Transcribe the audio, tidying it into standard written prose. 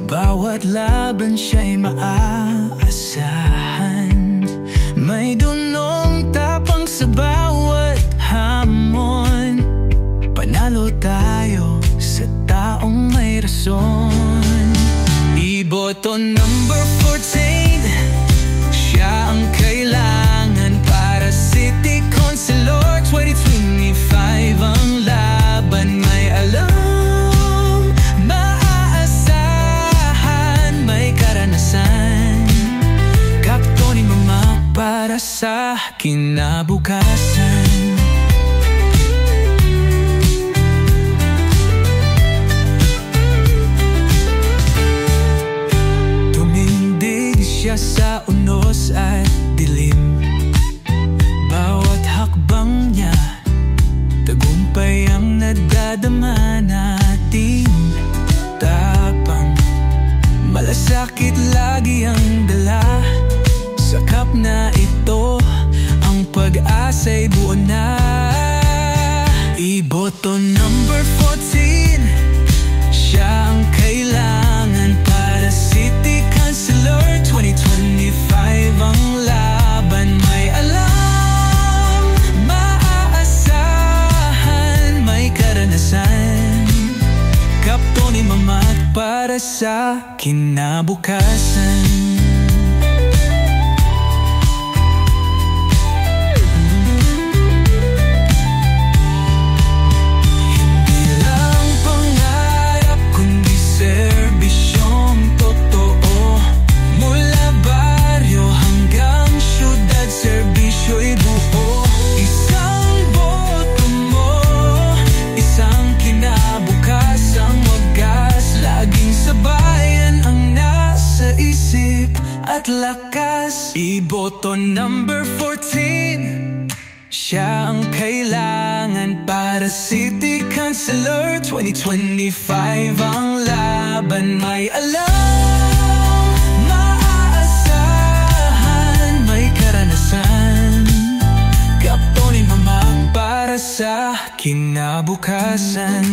bawat laban siya'y maaasahan. May dunong tapang sa bawat hamon. Panalo tayo sa taong may rason. Iboto number 14, siya ang kailangan para City Councilor 2025. Ang laban may alam, maaasahan, may karanasan. Kaptoni Mama para sa kinabukasan. Sa unos at dilim, bawat hakbang niya tagumpay ang nadadama natin. Tapang, malasakit lagi ang dala. Sakap na ito, ang pag-asa'y buo na. Iboto number 14, siya ang kailangan para City Councilor 2025. Ang laban may alam, maaasahan, may karanasan. Kaptoni Mama para sa kinabukasan. At lakas, iboto number 14, siya ang kailangan para City Councilor 2025. Ang laban may alam, maaasahan, may karanasan. Kaptoni Mama para sa kinabukasan.